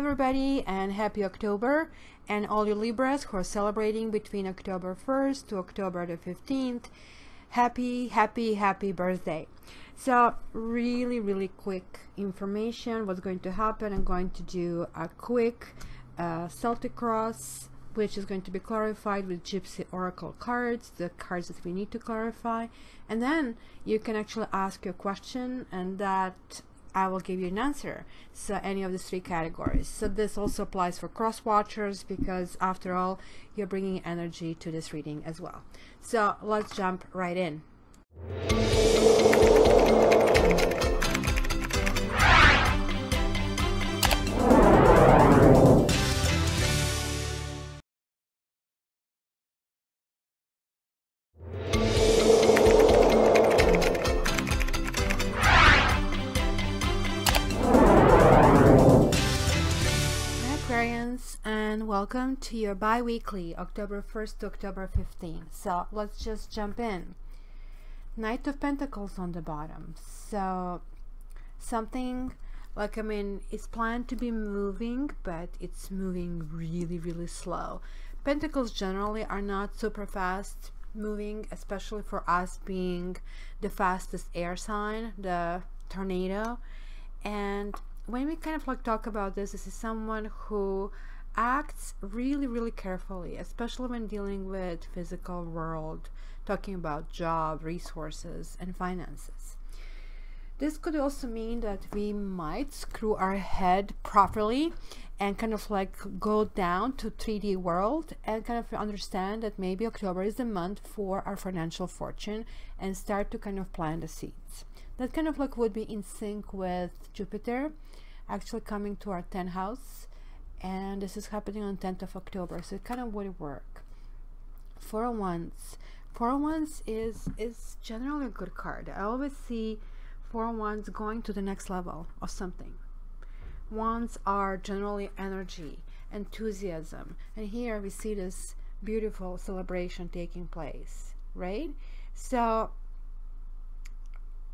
everybody, and happy October, and all you Libras who are celebrating between October 1st to October the 15th. Happy birthday. So really quick information what's going to happen. I'm going to do a quick Celtic cross, which is going to be clarified with Gypsy Oracle cards, the cards that we need to clarify, and then you can actually ask your question and that I will give you an answer. So any of the three categories. So this also applies for cross watchers, because after all, you're bringing energy to this reading as well. So let's jump right in. Aquarians, and welcome to your bi-weekly October 1st to October 15th. So let's just jump in. Knight of Pentacles on the bottom. So something like, it's planned to be moving, but it's moving really slow. Pentacles generally are not super fast moving, especially for us being the fastest air sign, the tornado. And when we kind of like talk about this is someone who acts really carefully, especially when dealing with physical world, talking about job, resources, and finances. This could also mean that we might screw our head properly and kind of like go down to 3D world and kind of understand that maybe October is the month for our financial fortune and start to kind of plant the seeds. That kind of like would be in sync with Jupiter actually coming to our 10th house, and this is happening on 10th of October, so it kind of would work. Four of Wands is generally a good card. I always see Four of Wands going to the next level of something. Wands are generally energy, enthusiasm, and here we see this beautiful celebration taking place, right? So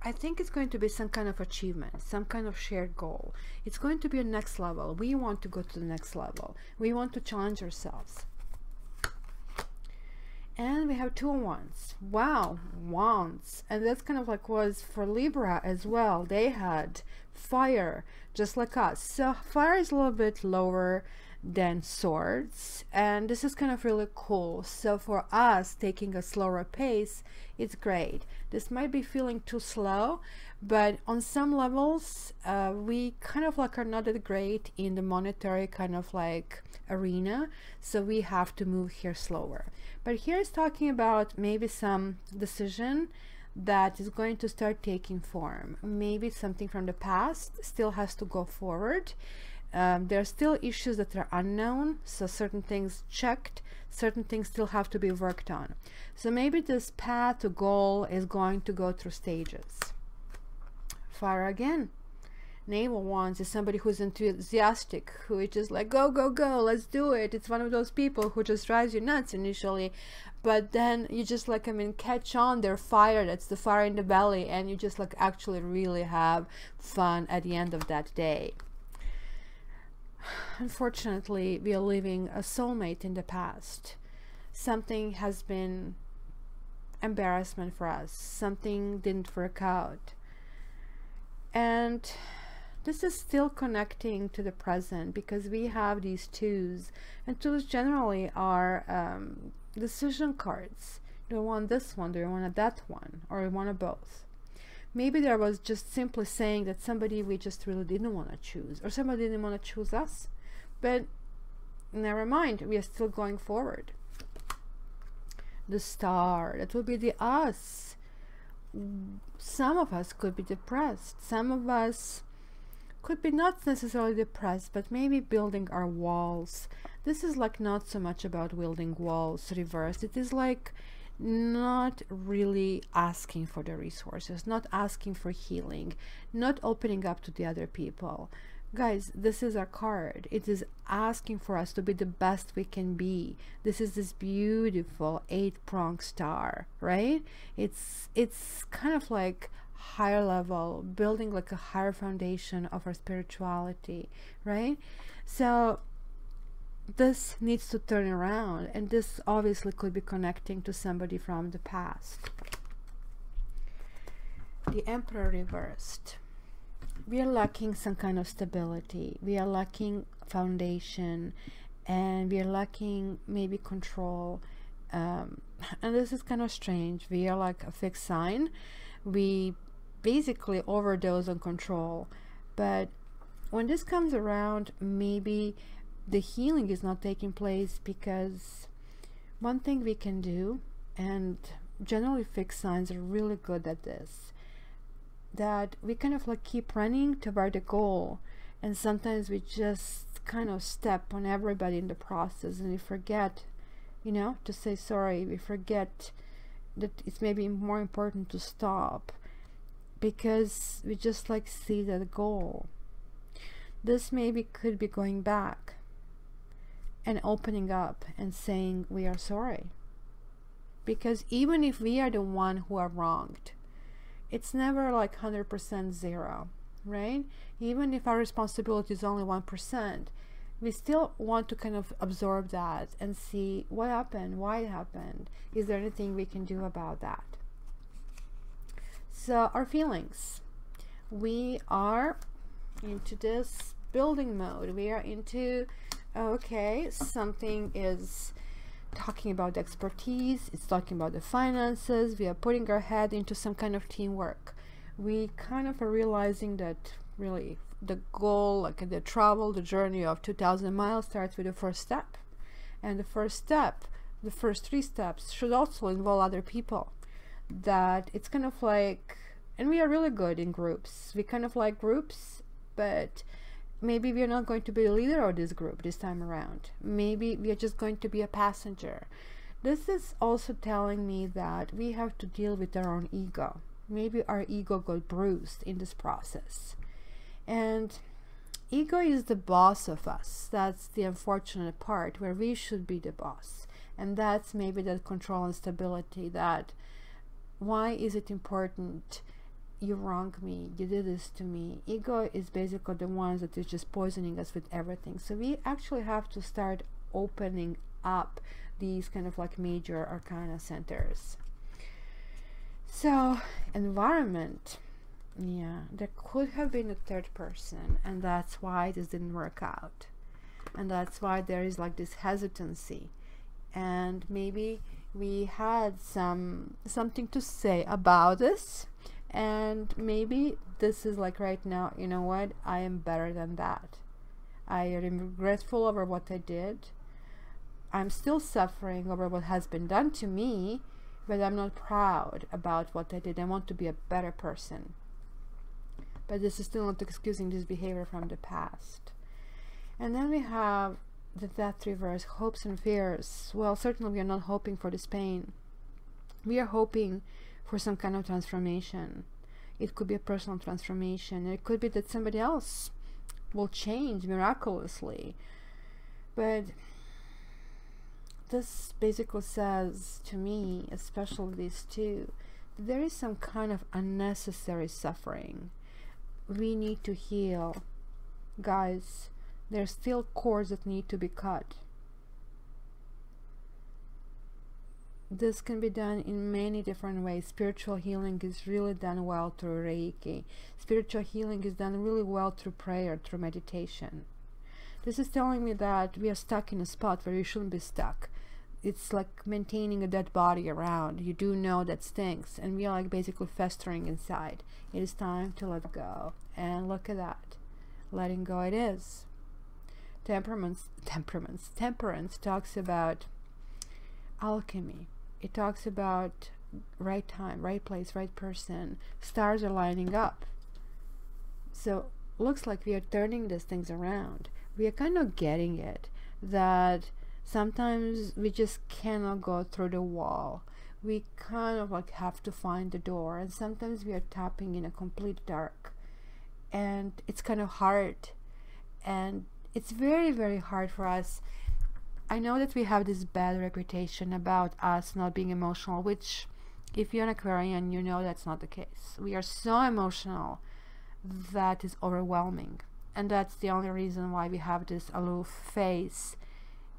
I think it's going to be some kind of achievement, some kind of shared goal. It's going to be a next level. We want to go to the next level. We want to challenge ourselves. And we have Two of Wands. Wow, Wands. And that's kind of like was for Libra as well. They had fire, just like us. So fire is a little bit lower than Swords, and this is kind of really cool. So for us, taking a slower pace, it's great. This might be feeling too slow, but on some levels we kind of like are not that great in the monetary kind of like arena, so we have to move here slower. But here is talking about maybe some decision that is going to start taking form. Maybe something from the past still has to go forward. There are still issues that are unknown, so certain things checked, certain things still have to be worked on. So maybe this path to goal is going to go through stages. Fire again. Navel Wands is somebody who's enthusiastic, who is just like, go, let's do it. It's one of those people who just drives you nuts initially, but then you just like, catch on their fire. That's the fire in the belly, and you just like actually really have fun at the end of that day. Unfortunately, we are living a soulmate in the past. Something has been embarrassment for us. Something didn't work out. And this is still connecting to the present, because we have these twos, and twos generally are decision cards. Do you want this one? Do you want that one? Or you want both? Maybe there was just simply saying that somebody we just really didn't want to choose, or somebody didn't want to choose us, but never mind, we are still going forward. The Star, that will be the us. Some of us could be depressed, some of us could be not necessarily depressed, but maybe building our walls. This is like not so much about building walls reversed. It is like not really asking for the resources, not asking for healing, not opening up to the other people. Guys, this is our card. It is asking for us to be the best we can be. This is this beautiful 8-pronged star, right? It's kind of like higher level, building like a higher foundation of our spirituality, right? So this needs to turn around, and this obviously could be connecting to somebody from the past. The Emperor reversed. We are lacking some kind of stability. We are lacking foundation, and we are lacking maybe control. And this is kind of strange. We are like a fixed sign. We basically overdose on control. But when this comes around, maybe the healing is not taking place, because one thing we can do, and generally fixed signs are really good at this, that we kind of like keep running toward the goal, and sometimes we just kind of step on everybody in the process, and we forget, you know, to say sorry. We forget that it's maybe more important to stop, because we just like see that goal. This maybe could be going back and opening up and saying we are sorry, because even if we are the one who are wronged, it's never like 100% zero, right? Even if our responsibility is only 1%, we still want to kind of absorb that and see what happened, why it happened. Is there anything we can do about that? So our feelings, we are into this building mode. We are into, okay, something is talking about expertise, it's talking about the finances, we are putting our head into some kind of teamwork. We kind of are realizing that really the goal, like the travel, the journey of 2,000 miles starts with the first step. And the first step, the first 3 steps should also involve other people. That it's kind of like, and we are really good in groups. We kind of like groups, but maybe we are not going to be the leader of this group this time around. Maybe we are just going to be a passenger. This is also telling me that we have to deal with our own ego. Maybe our ego got bruised in this process. And ego is the boss of us. That's the unfortunate part, where we should be the boss. And that's maybe that control and stability, that why is it important? You wronged me, you did this to me. Ego is basically the ones that is just poisoning us with everything. So we actually have to start opening up these kind of like major arcana centers. So environment, yeah, there could have been a third person, and that's why this didn't work out, and that's why there is like this hesitancy. And maybe we had something to say about this, and maybe this is like right now, you know what, I am better than that. I am regretful over what I did. I'm still suffering over what has been done to me, but I'm not proud about what I did. I want to be a better person. But this is still not excusing this behavior from the past. And then we have the Death reverse, hopes and fears. Well, certainly we are not hoping for this pain. We are hoping for some kind of transformation. It could be a personal transformation. It could be that somebody else will change miraculously. But this basically says to me, especially these two, that there is some kind of unnecessary suffering. We need to heal. Guys, there's still cords that need to be cut. This can be done in many different ways. Spiritual healing is really done well through Reiki. Spiritual healing is done really well through prayer, through meditation. This is telling me that we are stuck in a spot where we shouldn't be stuck. It's like maintaining a dead body around. You do know that stinks, and we are like basically festering inside. It is time to let go. And look at that. Letting go it is. Temperance talks about alchemy. It talks about right time, right place, right person. Stars are lining up. So looks like we are turning these things around. We are kind of getting it, that sometimes we just cannot go through the wall. We kind of like have to find the door, and sometimes we are tapping in a complete dark, and it's kind of hard, and it's very, very hard for us. I know that we have this bad reputation about us not being emotional, which if you're an Aquarian, you know that's not the case. We are so emotional that is overwhelming. and that's the only reason why we have this aloof face,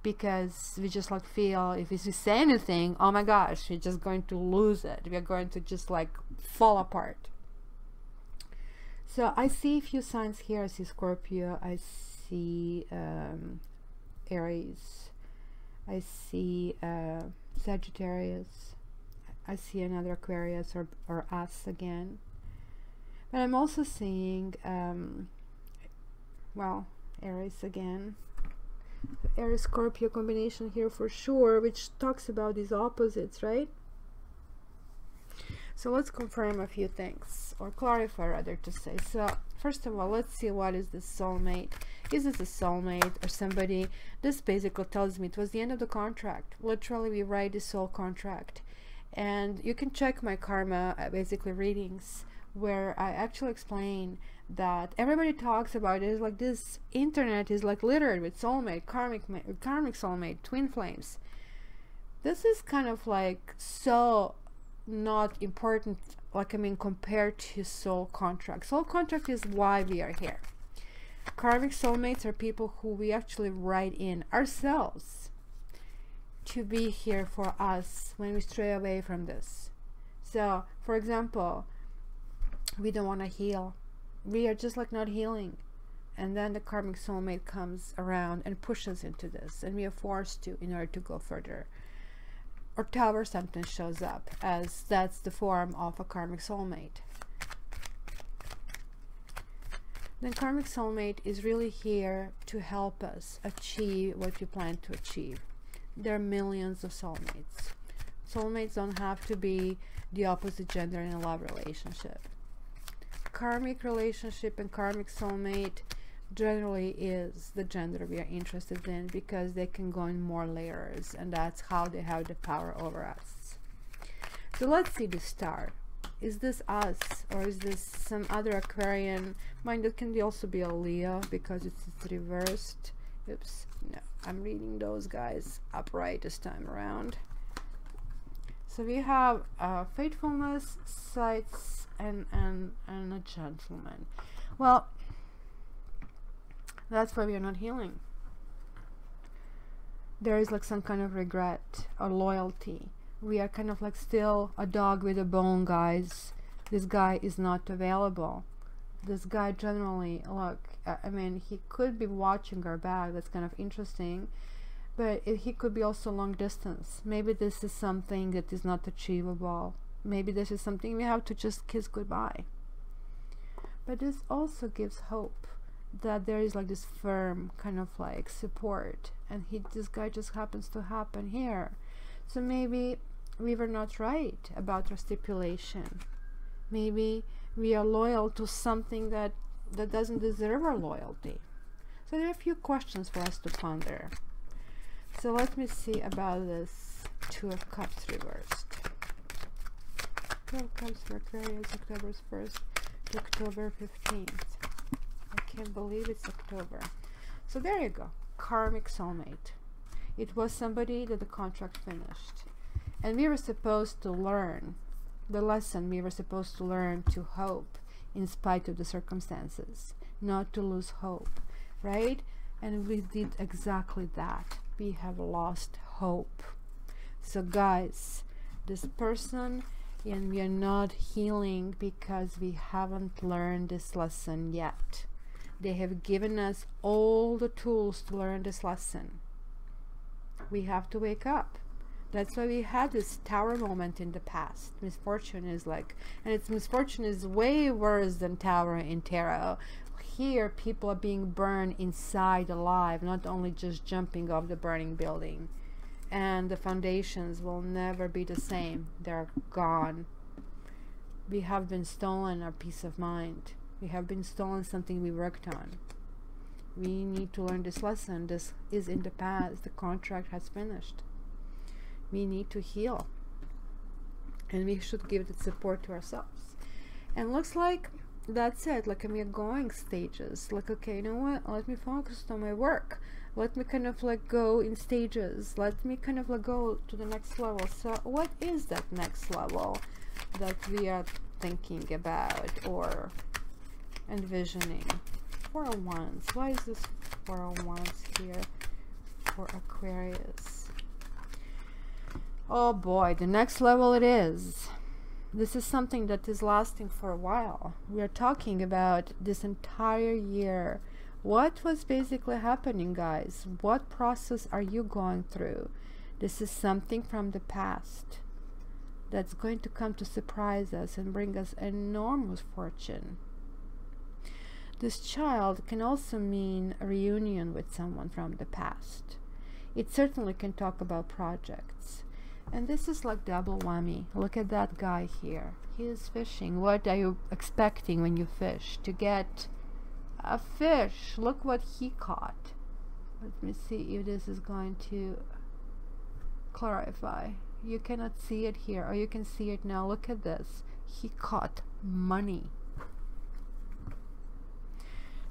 because we just like feel if we say anything, oh my gosh, we're just going to lose it, we're going to just like fall apart. So I see a few signs here. I see Scorpio, I see Aries, I see Sagittarius, I see another Aquarius or us again. But I'm also seeing well, Aries again. Aries Scorpio combination here for sure, which talks about these opposites, right? So let's confirm a few things, or clarify rather to say. So first of all, let's see, what is the soulmate? Is this a soulmate or somebody? This basically tells me it was the end of the contract. Literally, we write the soul contract. And you can check my karma basically readings, where I actually explain that everybody talks about it. It's like this internet is like littered with soulmate, karmic soulmate, twin flames. This is kind of like so not important, like, I mean, compared to soul contract. Soul contract is why we are here. Karmic soulmates are people who we actually write in ourselves to be here for us when we stray away from this. So for example, we don't want to heal, we are just like not healing, and then the karmic soulmate comes around and pushes into this, and we are forced to in order to go further. Or Tower something shows up, as that's the form of a karmic soulmate. Then karmic soulmate is really here to help us achieve what we plan to achieve. There are millions of soulmates. Soulmates don't have to be the opposite gender in a love relationship. Karmic relationship and karmic soulmate generally is the gender we are interested in, because they can go in more layers, and that's how they have the power over us. So let's see the star. Is this us, or is this some other Aquarian? Mind, it can also be a Leo, because it's reversed. Oops, no, I'm reading those guys upright this time around. So we have faithfulness, sights, and a gentleman. Well, that's why we are not healing. There is like some kind of regret or loyalty. We are kind of like still a dog with a bone, guys. This guy is not available. This guy generally, look, I mean, he could be watching our back. That's kind of interesting. But he could be also long distance. Maybe this is something that is not achievable. Maybe this is something we have to just kiss goodbye. But this also gives hope that there is like this firm kind of like support, and this guy just happens to happen here. So maybe we were not right about our stipulation. Maybe we are loyal to something that doesn't deserve our loyalty. So there are a few questions for us to ponder. So let me see about this Two of Cups reversed. Two of Cups for Aquarius, October 1st to October 15th. I can't believe it's October. So there you go. Karmic soulmate. It was somebody that the contract finished. And we were supposed to learn the lesson. We were supposed to learn to hope in spite of the circumstances. Not to lose hope. Right? And we did exactly that. We have lost hope. So guys, this person, and we are not healing because we haven't learned this lesson yet. They have given us all the tools to learn this lesson. We have to wake up. That's why we had this Tower moment in the past. Misfortune is like, and its misfortune is way worse than Tower in tarot. Here people are being burned inside alive, not only just jumping off the burning building. And the foundations will never be the same. They're gone. We have been stolen our peace of mind. We have been stolen something we worked on. We need to learn this lesson. This is in the past. The contract has finished. We need to heal. And we should give the support to ourselves. And looks like that's it. Like, we are going stages. Like, okay, you know what? Let me focus on my work. Let me kind of like go in stages. Let me kind of like go to the next level. So what is that next level that we are thinking about or envisioning? Four of Wands. Why is this Four of Wands here for Aquarius? Oh boy, the next level it is. This is something that is lasting for a while. We are talking about this entire year. What was basically happening, guys? What process are you going through? This is something from the past that's going to come to surprise us and bring us enormous fortune. This child can also mean a reunion with someone from the past. It certainly can talk about projects. And this is like double whammy. Look at that guy here. He is fishing. What are you expecting when you fish? To get a fish. Look what he caught. Let me see if this is going to clarify. You cannot see it here, or you can see it now. Look at this. He caught money.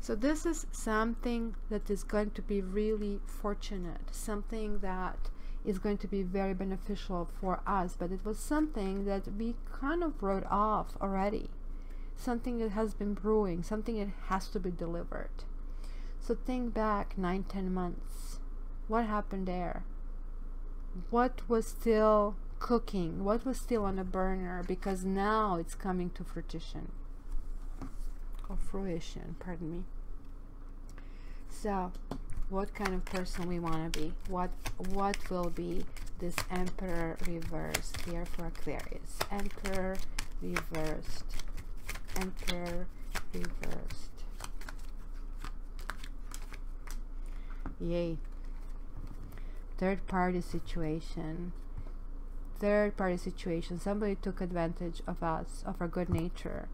So this is something that is going to be really fortunate, something that is going to be very beneficial for us, but it was something that we kind of wrote off already, something that has been brewing, something that has to be delivered. So think back 9-10 months. What happened there? What was still cooking? What was still on a burner? Because now it's coming to fruition, or fruition, pardon me. So what kind of person we want to be? What will be this Emperor reversed here for Aquarius? Emperor reversed. Emperor reversed. Yay. Third party situation. Third party situation. Somebody took advantage of us, of our good nature,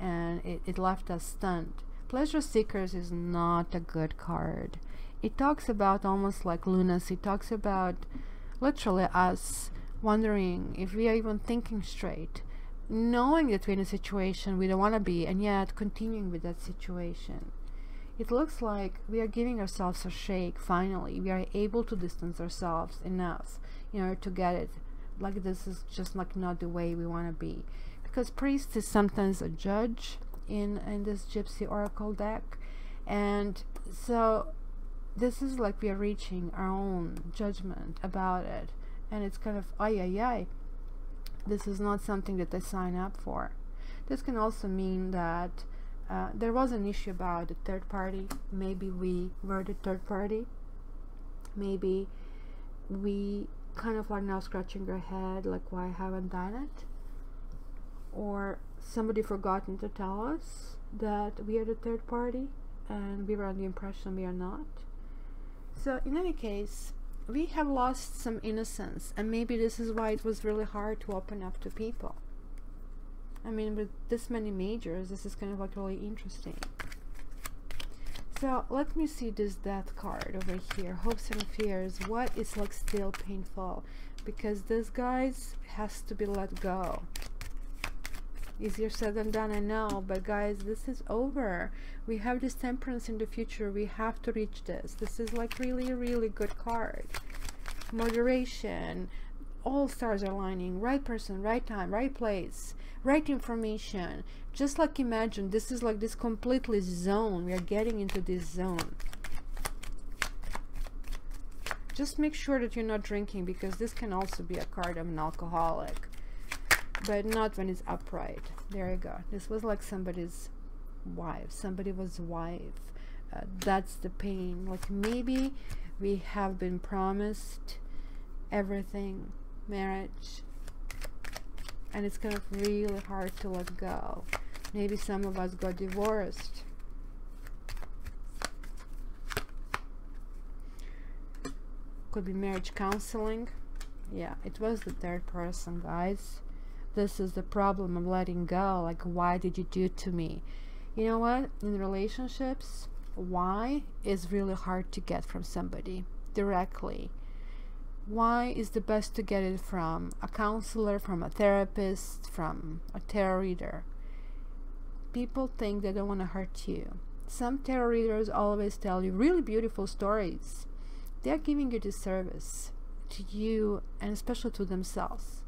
and it left us stunned. Pleasure Seekers is not a good card. It talks about almost like lunacy. It talks about literally us wondering if we are even thinking straight, knowing that we're in a situation we don't want to be, and yet continuing with that situation. It looks like we are giving ourselves a shake. Finally, we are able to distance ourselves enough in order to get it. Like, this is just like not the way we want to be, because priest is sometimes a judge in this Gypsy Oracle deck, and so this is like we are reaching our own judgment about it, and it's kind of ay. This is not something that I sign up for. This can also mean that there was an issue about the third party. Maybe we were the third party. Maybe we kind of like now scratching our head like, why haven't done it? Or somebody forgotten to tell us that we are the third party and we were under the impression we are not. So in any case, we have lost some innocence, and maybe this is why it was really hard to open up to people. I mean, with this many majors, this is kind of like really interesting. So let me see this death card over here. Hopes and fears. What is like still painful? Because this, guys, has to be let go. Easier said than done, I know, but guys, this is over. We have this Temperance in the future. We have to reach this. This is like really, really good card. Moderation. All stars are aligning. Right person, right time, right place, right information. Just like imagine, this is like this completely zone. We are getting into this zone. Just make sure that you're not drinking, because this can also be a card of an alcoholic. But not when it's upright. There you go. This was like somebody's wife. Somebody was wife. That's the pain. Like maybe we have been promised everything, marriage, and it's kind of really hard to let go. Maybe some of us got divorced. Could be marriage counseling. Yeah, it was the third person, guys. This is the problem of letting go. Like, why did you do it to me? You know what? In relationships, why is really hard to get from somebody directly. Why is the best to get it from a counselor, from a therapist, from a tarot reader. People think they don't want to hurt you. Some tarot readers always tell you really beautiful stories. They're giving you this service to you, and especially to themselves.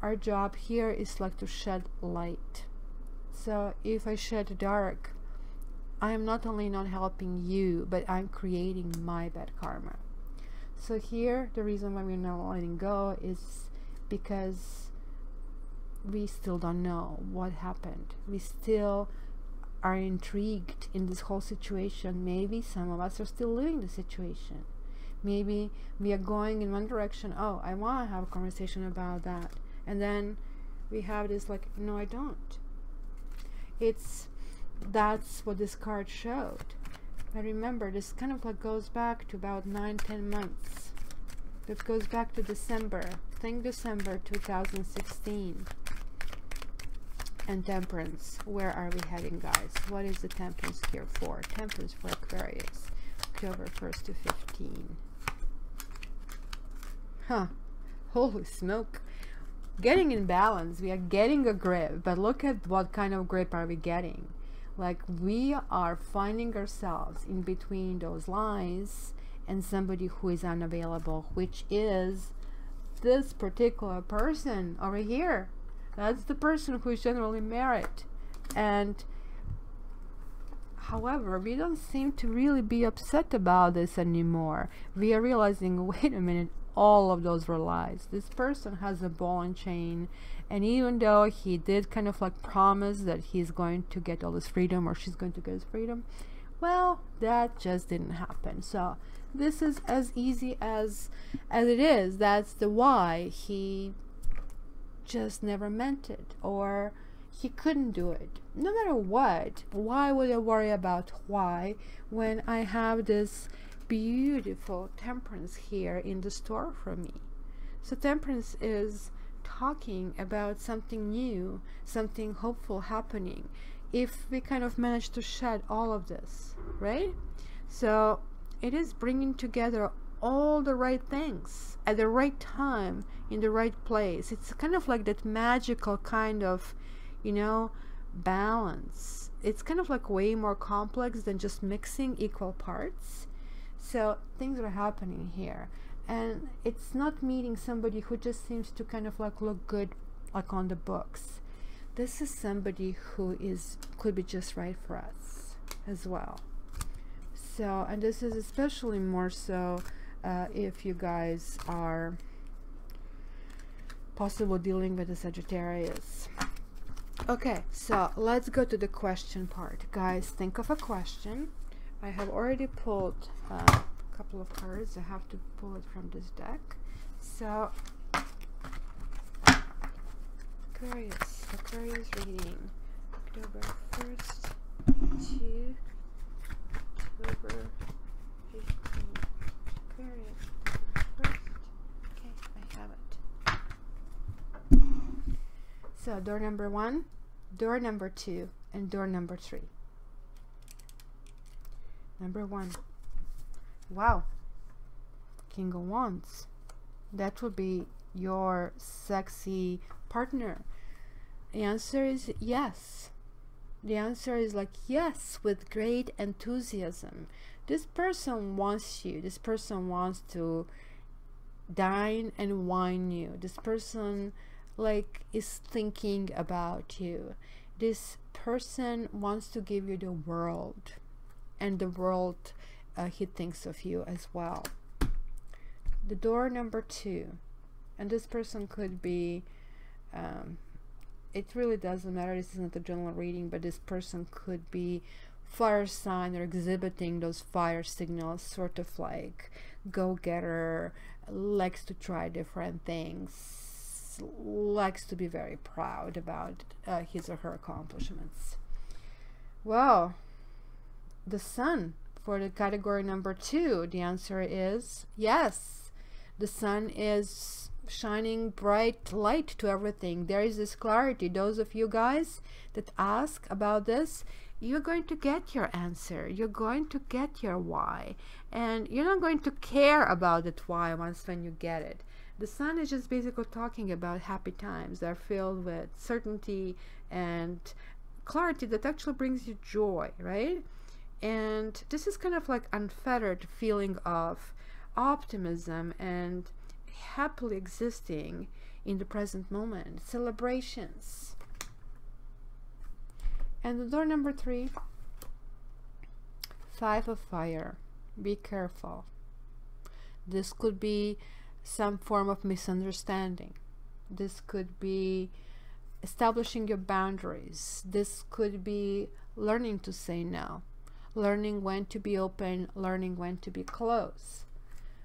Our job here is like to shed light. So if I shed dark, I am not only not helping you, but I'm creating my bad karma. So here, the reason why we're not letting go is because we still don't know what happened. We still are intrigued in this whole situation. Maybe some of us are still living the situation. Maybe we are going in one direction. Oh, I want to have a conversation about that. And then we have this like, no, I don't. That's what this card showed. But remember, this kind of like goes back to about 9-10 months. That goes back to December. Think December 2016. And Temperance. Where are we heading, guys? What is the Temperance here for? Temperance for Aquarius. October 1st to 15. Huh. Holy smoke. Getting in balance. We are getting a grip. But look at what kind of grip are we getting. Like, we are finding ourselves in between those lines and somebody who is unavailable, which is this particular person over here. That's the person who is generally married. And however, we don't seem to really be upset about this anymore. We are realizing, wait a minute, all of those were lies. This person has a ball and chain, and even though he did kind of like promise that he's going to get all his freedom, or she's going to get his freedom, well, that just didn't happen. So this is as easy as it is. That's the why. He just never meant it, or he couldn't do it. No matter what, why would I worry about why when I have this beautiful Temperance here in the store for me? So Temperance is talking about something new, something hopeful happening, if we kind of manage to shed all of this, right? So it is bringing together all the right things at the right time, in the right place. It's kind of like that magical kind of, you know, balance. It's kind of like way more complex than just mixing equal parts. So things are happening here, and it's not meeting somebody who just seems to kind of like look good like on the books. This is somebody who could be just right for us as well. So, and this is especially more so if you guys are possibly dealing with a Sagittarius. Okay, so let's go to the question part. Guys, think of a question. I have already pulled a couple of cards. I have to pull it from this deck. So, Aquarius reading, October 1st to October 15th. Aquarius, 1st. Okay, I have it. So, door number 1, door number 2, and door number 3. Number 1. Wow. King of Wands. That would be your sexy partner. The answer is yes. The answer is like yes, with great enthusiasm. This person wants you. This person wants to dine and wine you. This person like is thinking about you. This person wants to give you the world, and the world he thinks of you as well. The door number 2, and this person could be it really doesn't matter, this is not a general reading, but this person could be fire sign or exhibiting those fire signals, sort of like go-getter, likes to try different things, likes to be very proud about his or her accomplishments. Well, the Sun for the category number 2, the answer is yes. The sun is shining bright light to everything. There is this clarity. Those of you guys that ask about this, you're going to get your answer. You're going to get your why, and you're not going to care about that why once when you get it. The sun is just basically talking about happy times that are filled with certainty and clarity that actually brings you joy, right? And this is kind of like unfettered feeling of optimism and happily existing in the present moment, celebrations. And the door number 3, Five of Fire. Be careful. This could be some form of misunderstanding. This could be establishing your boundaries. This could be learning to say no, learning when to be open, learning when to be closed,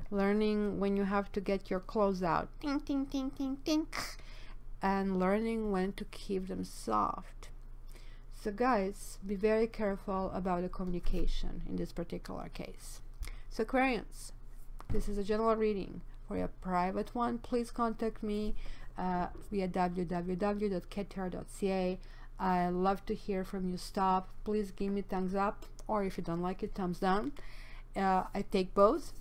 learning when you have to get your clothes out, ding, ding, ding, ding, ding, and learning when to keep them soft. So guys, be very careful about the communication in this particular case. So Aquarians, this is a general reading. For your private one, please contact me via www.kettar.ca. I love to hear from you. Stop. Please give me thumbs up, or if you don't like it, thumbs down. I take both.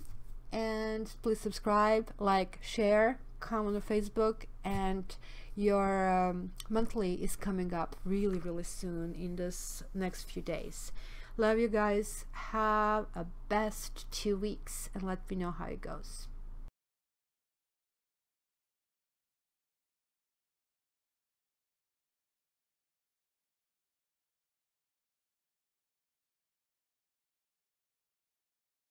And please subscribe, like, share, comment on Facebook, and your monthly is coming up really, really soon in this next few days. Love you guys. Have a best 2 weeks, and let me know how it goes.